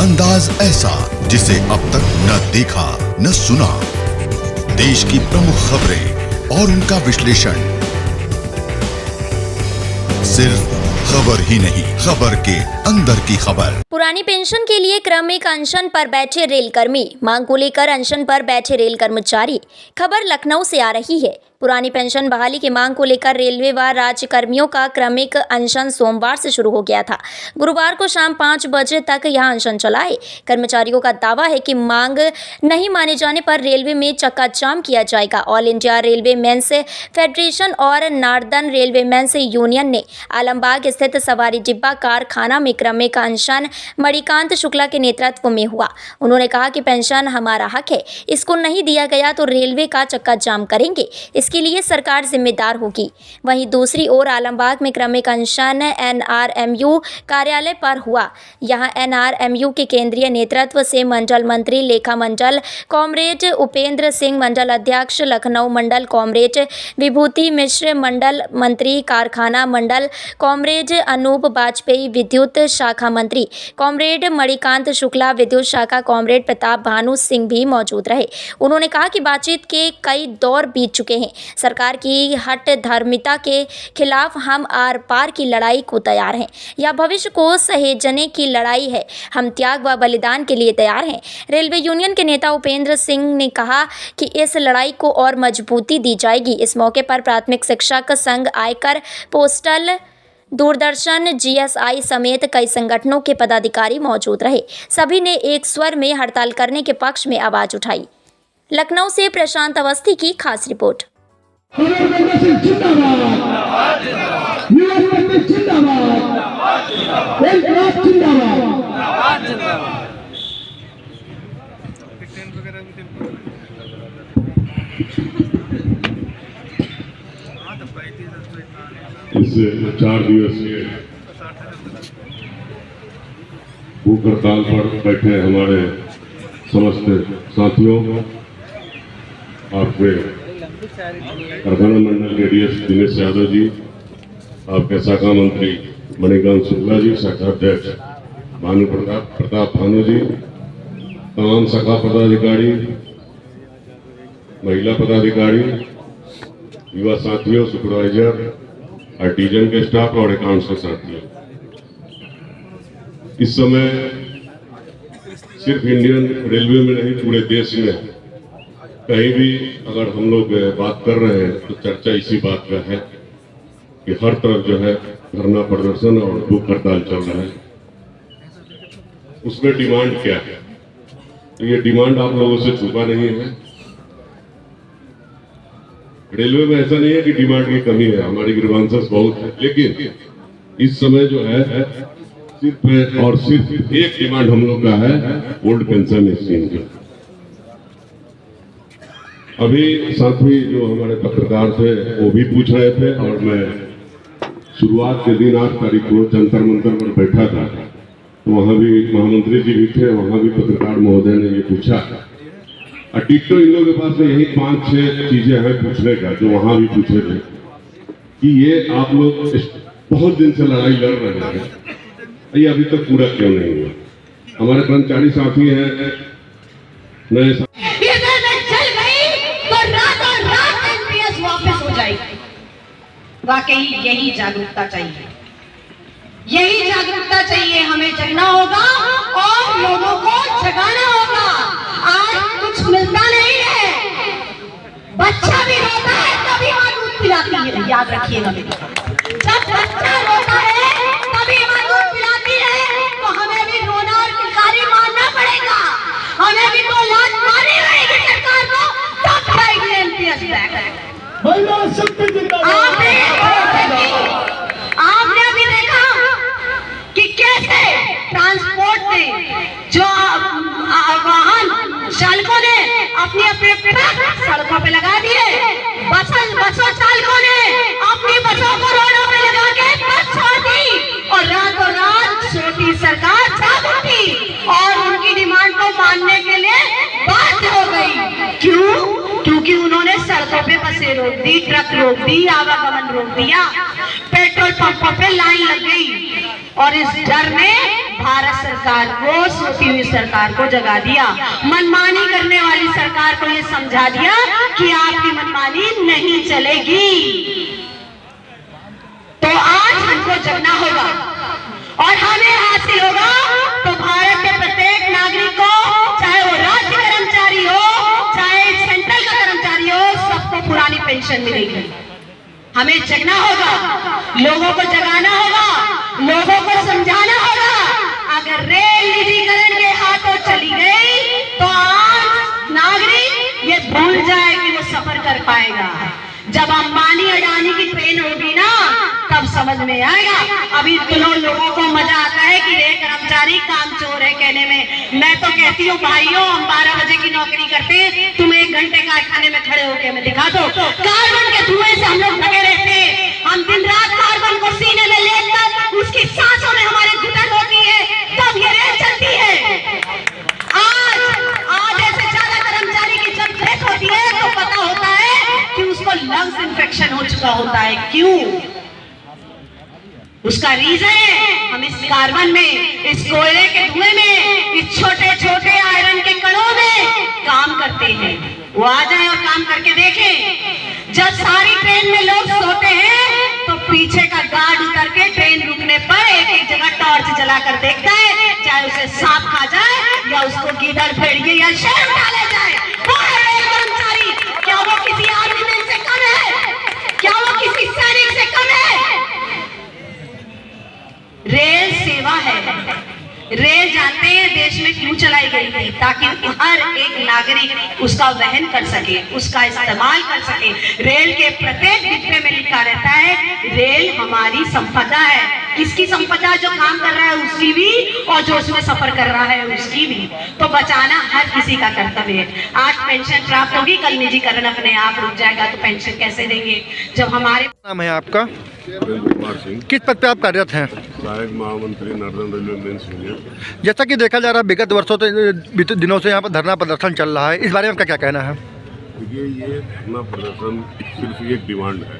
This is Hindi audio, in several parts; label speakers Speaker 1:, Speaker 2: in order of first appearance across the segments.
Speaker 1: अंदाज ऐसा जिसे अब तक न देखा न सुना। देश की प्रमुख खबरें और उनका विश्लेषण, सिर्फ खबर ही नहीं, खबर के अंदर की खबर।
Speaker 2: पुरानी पेंशन के लिए क्रमिक अनशन पर बैठे रेल कर्मी, मांग को लेकर अनशन पर बैठे रेल कर्मचारी। खबर लखनऊ से आ रही है। पुरानी पेंशन बहाली की मांग को लेकर रेलवे व राज्य कर्मियों का क्रमिक अनशन सोमवार से शुरू हो गया था। गुरुवार को शाम 5 बजे तक यह अनशन चला है। कर्मचारियों का दावा है कि मांग नहीं माने जाने पर रेलवे में चक्का जाम किया जाएगा। All India railway men's federation और नॉर्दर्न रेलवे मेंस यूनियन ने आलमबाग स्थित सवारी डिब्बा कारखाना में क्रमिक अनशन मणिकांत शुक्ला के नेतृत्व में हुआ। उन्होंने कहा कि पेंशन हमारा हक है, इसको नहीं दिया गया तो रेलवे का चक्का जाम करेंगे, इसके लिए सरकार जिम्मेदार होगी। वहीं दूसरी ओर आलमबाग में क्रमिक अनशन NRMU कार्यालय पर हुआ। यहां NRMU के केंद्रीय नेतृत्व से मंडल मंत्री लेखा मंडल कॉमरेड उपेंद्र सिंह, मंडल अध्यक्ष लखनऊ मंडल कॉमरेड विभूति मिश्र, मंडल मंत्री कारखाना मंडल कॉमरेड अनूप वाजपेयी, विद्युत शाखा मंत्री कॉमरेड मणिकांत शुक्ला, विद्युत शाखा कॉमरेड प्रताप भानु सिंह भी मौजूद रहे। उन्होंने कहा कि बातचीत के कई दौर बीत चुके हैं। सरकार की हट धर्मिता के खिलाफ हम आर पार की लड़ाई को तैयार हैं। यह भविष्य को सहेजने की लड़ाई है। हम त्याग व बलिदान के लिए तैयार हैं। रेलवे यूनियन के नेता उपेंद्र सिंह ने कहा कि इस लड़ाई को और मजबूती दी जाएगी। इस मौके पर प्राथमिक शिक्षक संघ, आयकर, पोस्टल, दूरदर्शन, GSI समेत कई संगठनों के पदाधिकारी मौजूद रहे। सभी ने एक स्वर में हड़ताल करने के पक्ष में आवाज उठाई। लखनऊ से प्रशांत अवस्थी की खास रिपोर्ट।
Speaker 3: इस 4 दिवसीय भूख हड़ताल पर बैठे हमारे समस्त साथियों, आपके कारखाना मंडल के DS दिनेश यादव जी, आपके शाखा मंत्री मणिकांत शुक्ला जी, शाखा अध्यक्ष प्रताप भानु जी, तमाम शाखा पदाधिकारी, महिला पदाधिकारी, युवा साथियों, सुपरवाइजर, आर्टिजन के स्टाफ और अकाउंट्स के साथियों, इस समय सिर्फ इंडियन रेलवे में नहीं, पूरे देश में कहीं भी अगर हम लोग बात कर रहे हैं तो चर्चा इसी बात का है कि हर तरफ जो है धरना प्रदर्शन और भूख हड़ताल चल रहा है। उसमें डिमांड क्या है? तो ये डिमांड आप लोगों से छुपा नहीं है। रेलवे में ऐसा नहीं है कि डिमांड की कमी है, हमारी ग्रीवांसेस बहुत है, लेकिन इस समय जो है सिर्फ और सिर्फ एक डिमांड हम लोग का है, ओल्ड पेंशन स्कीम का। अभी साथी जो हमारे पत्रकार थे वो भी पूछ रहे थे, और मैं शुरुआत के दिन 8 तारीख को जंतर मंतर पर बैठा था, तो वहां भी महामंत्री जी भी थे, वहां भी पत्रकार महोदय ने ये पूछा। और टिकटो इन लोगों के पास में यही 5-6 चीजें हैं पूछने का, जो वहां भी पूछे थे कि ये आप लोग बहुत दिन से लड़ाई लड़ रहे हैं, ये अभी तक पूरा क्यों नहीं हुआ? हमारे कर्मचारी साथी हैं, नए
Speaker 4: वाकई यही जागरूकता चाहिए, यही जागरूकता चाहिए। हमें जगना होगा और लोगों को जगाना होगा। आज कुछ मिलता नहीं है, बच्चा भी रोता है तभी माँ दूध पिलाती है, याद रखिएगा। जब बच्चा रोता है तभी माँ दूध पिलाती है, तो हमें भी रोना और किलकारी मारना पड़ेगा। हमें भी तो लात मारनी पड़ेगी सरकार को, तब जाएगी NPS बैक। आपने अभी देखा कि कैसे ट्रांसपोर्ट ने, जो वाहन चालकों ने अपनी अपने सड़कों पे लगा दिए, बसों चालकों ने अपनी बसों को रोडों पे लगा के बस छोड़ दी, और रातों रात छोटी सरकार जाग उठी और उनकी डिमांड को मानने के लिए बाध्य हो गई। क्यों? क्योंकि उन्होंने सड़कों पे बसें रोक दी, ट्रक रोक दी, आवागमन रोक दिया, पेट्रोल पंपों पे लाइन लग गई, और इस डर में भारत सरकार को, सोती हुई सरकार को जगा दिया। मनमानी करने वाली सरकार को ये समझा दिया कि आपकी मनमानी नहीं चलेगी। तो आज हमको जगना होगा और हमें हासिल होगा तो भारत के प्रत्येक नागरिक को, चाहे वो राज्य कर्मचारी हो, चाहे सेंट्रल का कर्मचारी हो, सबको पुरानी पेंशन मिलेगी। हमें जगना होगा, लोगों को जगाना होगा, लोगों को समझाना होगा। अगर रेल निजीकरण के हाथों चली गई तो आज नागरिक ये भूल जाए कि वो सफर कर पाएगा। जब अंबानी अडानी की ट्रेन होगी ना, तब समझ में आएगा। अभी तो लोगों को मजा आता है कि रेल कर्मचारी काम चोर है कहने में। मैं तो कहती हूँ भाइयों, हम 12 बजे की नौकरी करते हैं, तुम 1 घंटे कारखाने में खड़े होके हमें दिखा दो। कार्बन के धुएं से हम लोग ढके रहते हैं, हम दिन रात कार्बन को सीने में लेकर उसकी सांसों में हमारे घुटन होती है, तब ये रेल चलती है। आज ऐसे ज्यादा कर्मचारी की जब डेथ होती है तो पता होता है कि उसको लंग्स इन्फेक्शन हो चुका होता है। क्यों? उसका रीजन है हम इस कार्बन में, इस कोयले के धुएं में, इस छोटे छोटे आयरन के कणों में काम करते हैं। वो आ जाए और काम करके देखें। जब सारी ट्रेन में लोग सोते हैं तो पीछे का गार्ड उतर के ट्रेन रुकने पर एक एक जगह टॉर्च जलाकर देखता है, चाहे उसे सांप खा जाए या उसको गीदड़, भेड़िए या शेर उठा ले जाए। वो है रेल कर्मचारी। क्या वो किसी आर्मी मैन से कम है? क्या वो किसी सैनिक से कम है? रेल सेवा है। रेल जानते हैं देश में क्यों चलाई गई थी? ताकि हर एक नागरिक उसका वहन कर सके, उसका इस्तेमाल कर सके। रेल के प्रत्येक डिब्बे में लिखा रहता है रेल हमारी संपदा है। किसकी संपदा? जो काम कर रहा है उसकी भी, और जो उसमें सफर कर रहा है उसकी भी। तो बचाना हर किसी का कर्तव्य है। आज पेंशन प्राप्त होगी, कल निजीकरण अपने आप रुक जाएगा, तो पेंशन कैसे देंगे? जब हमारे
Speaker 5: नाम है आपका?
Speaker 3: कुमार सिंह,
Speaker 5: किस पद पे आप कार्यरत हैं?
Speaker 3: सहायक महामंत्री नॉर्दर्न रेलवे मेंस यूनियन।
Speaker 5: जैसा कि देखा जा रहा है विगत वर्षों से, बीते दिनों से यहाँ पर धरना प्रदर्शन चल रहा है, इस बारे में आपका क्या कहना है?
Speaker 3: देखिए, ये धरना प्रदर्शन सिर्फ एक डिमांड है,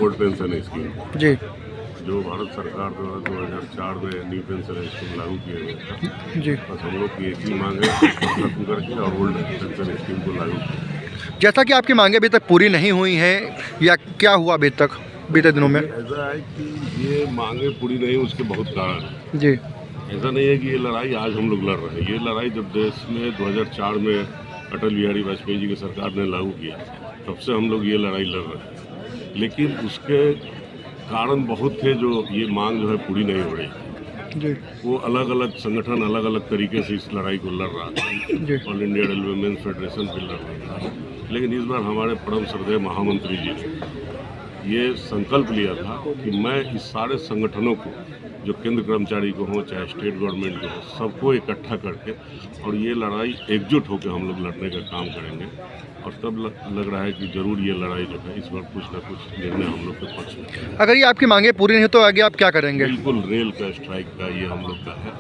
Speaker 3: ओल्ड पेंशन स्कीम,
Speaker 5: जी
Speaker 3: जो भारत सरकार द्वारा 2004 में न्यू पेंशन स्कीम लागू किया गया था।
Speaker 5: जी।
Speaker 3: बस हम लोग की एक ही मांग है, खत्म करके और ओल्ड पेंशन स्कीम को लागू किया।
Speaker 5: जैसा कि आपकी मांगें अभी तक पूरी नहीं हुई हैं, या क्या हुआ अभी तक बीते दिनों में?
Speaker 3: ऐसा है कि ये मांगे पूरी नहीं, उसके बहुत कारण हैं।
Speaker 5: जी।
Speaker 3: ऐसा नहीं है कि ये लड़ाई आज हम लोग लड़ रहे हैं। ये लड़ाई जब देश में 2004 में अटल बिहारी वाजपेयी जी की सरकार ने लागू किया, तब से हम लोग ये लड़ाई लड़ रहे हैं। लेकिन उसके कारण बहुत थे जो ये मांग जो है पूरी नहीं हो रही।
Speaker 5: जी।
Speaker 3: वो अलग अलग संगठन अलग अलग तरीके से इस लड़ाई को लड़ रहा था।
Speaker 5: जी।
Speaker 3: All India railway men's federation भी लड़ रहा था। लेकिन इस बार हमारे परम श्रद्धेय महामंत्री जी ने ये संकल्प लिया था कि मैं इस सारे संगठनों को, जो केंद्र कर्मचारी को हो चाहे स्टेट गवर्नमेंट को हो, सबको इकट्ठा करके और ये लड़ाई एकजुट होकर हम लोग लड़ने का काम करेंगे। और तब लग रहा है कि जरूर ये लड़ाई जो है इस बार कुछ ना कुछ निर्णय हम लोग के पक्ष में।
Speaker 5: अगर ये आपकी मांगें पूरी नहीं हो तो आगे आप क्या करेंगे?
Speaker 3: बिल्कुल रेल का स्ट्राइक का ये हम लोग का है,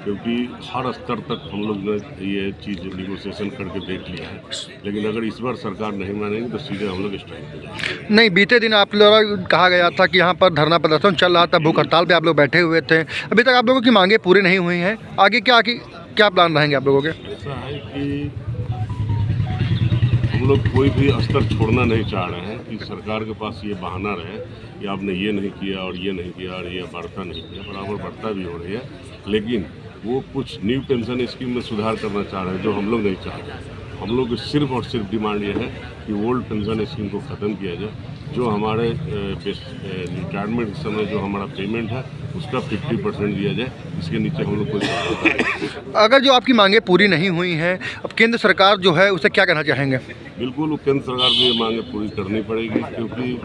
Speaker 3: क्योंकि हर स्तर तक हम लोग ने ये चीज़ निगोशिएशन करके देख लिया है। लेकिन अगर इस बार सरकार नहीं मानेगी तो सीधे हम लोग स्ट्राइक पे जाएंगे।
Speaker 5: नहीं, बीते दिन आप लोग कहा गया था कि यहाँ पर धरना प्रदर्शन चल रहा था, भूख हड़ताल पे आप लोग बैठे हुए थे, अभी तक आप लोगों की मांगें पूरी नहीं हुई हैं, आगे क्या प्लान रहेंगे आप लोगों के?
Speaker 3: ऐसा है कि हम लोग कोई भी स्तर छोड़ना नहीं चाह रहे हैं कि सरकार के पास ये बहाना रहे कि आपने ये नहीं किया और ये नहीं किया और ये बढ़ता नहीं किया। बराबर बढ़ता भी हो रही है, लेकिन वो कुछ न्यू पेंशन स्कीम में सुधार करना चाह रहे हैं जो हम लोग नहीं चाह रहे। हम लोग की सिर्फ और सिर्फ डिमांड ये है कि ओल्ड पेंशन स्कीम को ख़त्म किया जाए। जो हमारे रिटायरमेंट के समय जो हमारा पेमेंट है उसका 50% दिया जाए, इसके नीचे हम लोग कोई।
Speaker 5: अगर जो आपकी मांगें पूरी नहीं हुई हैं, अब केंद्र सरकार जो है उसे क्या कहना चाहेंगे?
Speaker 3: बिल्कुल, वो केंद्र सरकार को ये मांगें पूरी करनी पड़ेगी, क्योंकि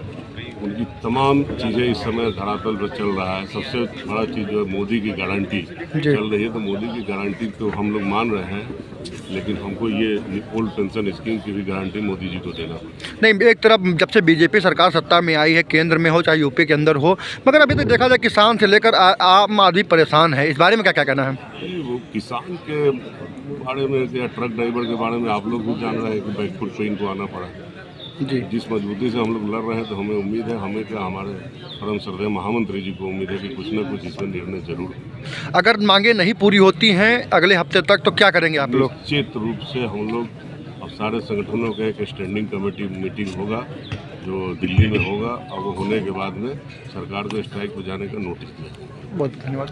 Speaker 3: उनकी तमाम चीज़ें इस समय धरातल पर चल रहा है। सबसे बड़ा चीज़ जो है मोदी की गारंटी चल रही है, तो मोदी की गारंटी तो हम लोग मान रहे हैं, लेकिन हमको ये ओल्ड पेंशन स्कीम की भी गारंटी मोदी जी को देना।
Speaker 5: नहीं, एक तरफ जब से बीजेपी सरकार सत्ता में आई है, केंद्र में हो चाहे यूपी के अंदर हो, मगर अभी तक देखा जाए किसान से लेकर आम आदमी परेशान है, इस बारे में क्या कहना है?
Speaker 3: वो किसान के बारे में या ट्रक ड्राइवर के बारे में आप लोग भी जान रहे हैं कि बैकफुट पे इनको आना पड़ा।
Speaker 5: जी।
Speaker 3: जिस मजबूती से हम लोग लड़ रहे हैं, तो हमें उम्मीद है, हमें क्या, हमारे परम श्रद्धेय महामंत्री जी को उम्मीद है कि कुछ न कुछ इसमें निर्णय जरूर।
Speaker 5: अगर मांगे नहीं पूरी होती हैं अगले हफ्ते तक तो क्या करेंगे आप लोग?
Speaker 3: निश्चित रूप से हम लोग अब सारे संगठनों का एक स्टैंडिंग कमेटी मीटिंग होगा जो दिल्ली में होगा, और वो होने के बाद में सरकार को स्ट्राइक पर जाने का नोटिस दिया।
Speaker 5: बहुत धन्यवाद।